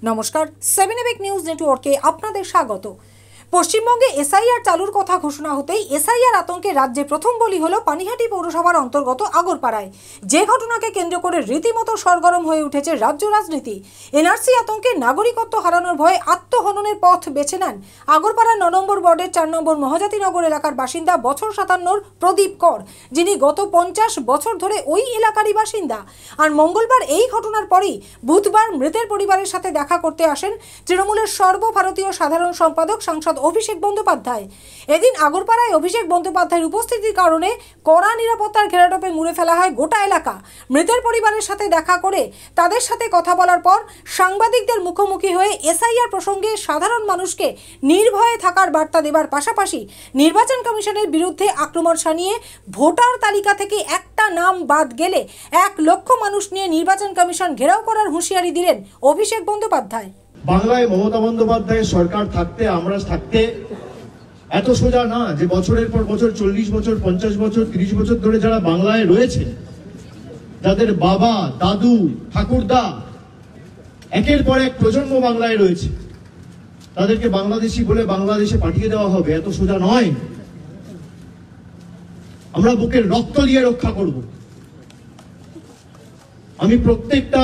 নমস্কার, 7 নিউজ নেটওয়ার্কে আপনাদের স্বাগত। পশ্চিমবঙ্গে এসআইআর চালুর কথা ঘোষণা হতেই এসআইআর আতঙ্কে রাজ্যে প্রথম বলি হলো পানিহাটি পৌরসভার অন্তর্গত আগরপাড়ায়, যে ঘটনাকে কেন্দ্র করে রীতিমতো সরগরম হয়ে উঠেছে রাজ্য রাজনীতি। এনআরসি আতঙ্কে নাগরিকত্ব হারানোর ভয়ে আত্মহননের পথ বেছে নেন আগরপাড়া 9 নম্বর ওয়ার্ডের 4 নম্বর মহাজাতিনগর এলাকার বাসিন্দা বছর 57 প্রদীপ কর, যিনি গত 50 বছর ধরে ওই এলাকারই বাসিন্দা। আর মঙ্গলবার এই ঘটনার পরেই বুধবার মৃতের পরিবারের সাথে দেখা করতে আসেন তৃণমূলের সর্বভারতীয় সাধারণ সম্পাদক সাংসদ অভিষেক বন্দ্যোপাধ্যায়। এদিন আগরপাড়ায় অভিষেক বন্দ্যোপাধ্যায়ের উপস্থিতির কারণে কড়া নিরাপত্তার ঘেরাটোপে মুড়ে ফেলা হয় গোটা এলাকা। মৃতের পরিবারের সাথে দেখা করে তাদের সাথে কথা বলার পর সাংবাদিকদের মুখোমুখি হয়ে এসআইআর প্রসঙ্গে সাধারণ মানুষকে নির্ভয়ে থাকার বার্তা দেবার পাশাপাশি নির্বাচন কমিশনের বিরুদ্ধে আক্রমণ শানিয়ে ভোটার তালিকা থেকে একটা নাম বাদ গেলে 1 লক্ষ মানুষ নিয়ে নির্বাচন কমিশন ঘেরাও করার হুঁশিয়ারি দিলেন অভিষেক বন্দ্যোপাধ্যায়। বাংলায় মমতা বন্দ্যোপাধ্যায়ের সরকার থাকতে আমরা থাকতে এত সোজা না যে বছরের পর বছর 40 বছর 50 বছর 30 বছর ধরে যারা বাংলায় রয়েছে, যাদের বাবা দাদু ঠাকুরদা একের পর এক প্রজন্ম বাংলায় রয়েছে, তাদেরকে বাংলাদেশি বলে বাংলাদেশে পাঠিয়ে দেওয়া হবে, এত সোজা নয়। আমরা বুকের রক্ত দিয়ে রক্ষা করব। আমি প্রত্যেকটা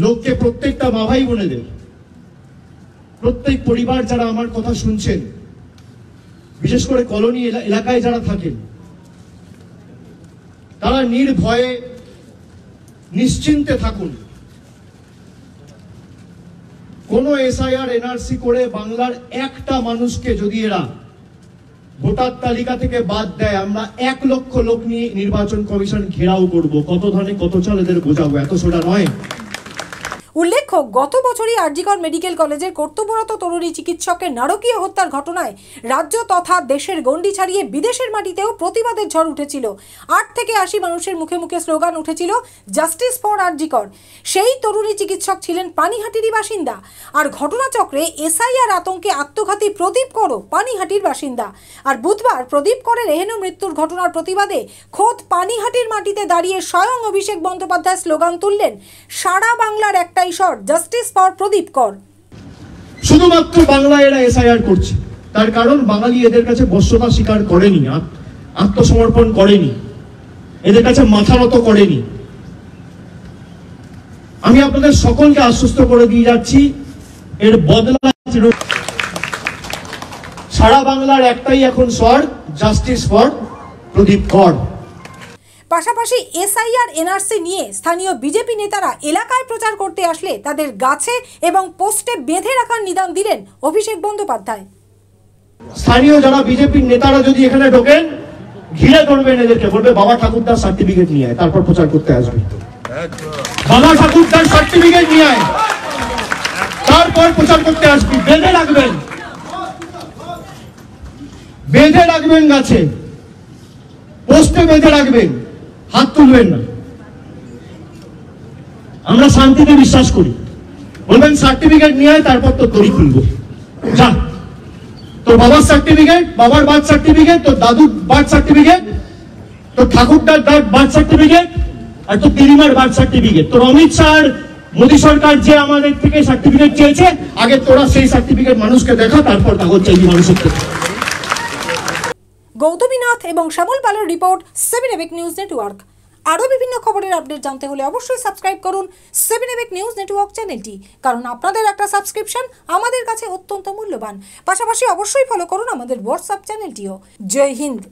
লোককে, প্রত্যেকটা মা ভাই বোনেদের, প্রত্যেক পরিবার যারা আমার কথা শুনছেন, বিশেষ করে কলোনি এলাকায় যারা থাকেন, তারা নির্ভয়ে নিশ্চিন্তে থাকুন। কোন এসআইআর এনআরসি করে বাংলার একটা মানুষকে যদি এরা ভোটার তালিকা থেকে বাদ দেয়, আমরা 1 লক্ষ লোক নিয়ে নির্বাচন কমিশন ঘেরাও করব। কত ধানে কত চাল এদের বোঝাবো, এত সোজা নয়। উল্লেখ্য, গত বছরই আরজিকর মেডিকেল কলেজের কর্তব্যরত তরুণী চিকিৎসকের নারকীয় হত্যার ঘটনায় রাজ্য তথা দেশের গণ্ডি ছাড়িয়ে বিদেশের মাটিতেও প্রতিবাদের ঝড় উঠেছিল। 8 থেকে 80 মানুষের মুখে মুখে স্লোগান উঠেছিল জাস্টিস ফর আরজিকর। সেই তরুণী চিকিৎসক ছিলেন পানিহাটিরই বাসিন্দা। আর ঘটনাচক্রে এসআইআর আতঙ্কে আত্মঘাতী প্রদীপ করও পানিহাটির বাসিন্দা। আর বুধবার প্রদীপ করের এহেন মৃত্যুর ঘটনার প্রতিবাদে খোদ পানিহাটির মাটিতে দাঁড়িয়ে স্বয়ং অভিষেক বন্দ্যোপাধ্যায় স্লোগান তুললেন, সারা বাংলার একটা ঈশ্বর, জাস্টিস ফর প্রদীপ কর। শুধুমাত্র বাংলায় এরা এসআইআর করছে, তার কারণ বাঙালি এদের কাছে বশ্যতা স্বীকার করেনি, আত্মসমর্পণ করেনি, এদের কাছে মাথা নত করেনি। আমি আপনাদের সকলকে আশ্বস্ত করে দিয়ে যাচ্ছি, এর বদলা সারা বাংলার একটাই এখন স্বর, জাস্টিস ফর প্রদীপ কর। পাশাপাশি এসআইআর এনআরসি নিয়ে স্থানীয় বিজেপি নেতারা এলাকায় প্রচার করতে আসলে তাদের গাছে এবং পোস্টে বেঁধে রাখার নিদান দিলেন অভিষেক বন্দ্যোপাধ্যায়। স্থানীয় যারা বিজেপির নেতারা যদি এখানে ঢোকেন, ঘিরে ধরবেন এদেরকে, বলবে বাবা ঠাকুরদার সার্টিফিকেট নিয়ে আয়, তারপর প্রচার করতে আসবে। বাবা ঠাকুরদার সার্টিফিকেট নিয়ে আয়, তারপর প্রচার করতে আসবি। বেঁধে রাখবেন, বেঁধে রাখবেন গাছে, পোস্টে বেঁধে রাখবেন, হাত তুলবেন না। আমরা শান্তিতে বিশ্বাস করি। বলবেন সার্টিফিকেট নিয়ে আয়, তারপর তো তৈরি খুলবো। যা, তোর বাবার সার্টিফিকেট, বাবার বার্থ সার্টিফিকেট, তোর দাদুর বার্থ সার্টিফিকেট, তোর ঠাকুরদার বার্থ সার্টিফিকেট, আর তোর দিদিমার বার্থ সার্টিফিকেট। তোর অমিত শাহ, মোদী সরকার যে আমাদের থেকে সার্টিফিকেট চেয়েছে, আগে তোরা সেই সার্টিফিকেট মানুষকে দেখা, তারপর কাগজ চাইবি মানুষের থেকে। গৌতমী নাথ এবং শ্যামল পালের রিপোর্ট, 7 নিউজ নেটওয়ার্ক। আরও বিভিন্ন খবরের আপডেট জানতে হলে অবশ্যই সাবস্ক্রাইব করুন 7 নিউজ নেটওয়ার্ক চ্যানেলটি, কারণ আপনাদের একটা সাবস্ক্রিপশন আমাদের কাছে অত্যন্ত মূল্যবান। পাশাপাশি অবশ্যই ফলো করুন আমাদের হোয়াটসঅ্যাপ চ্যানেলটিও। জয় হিন্দ।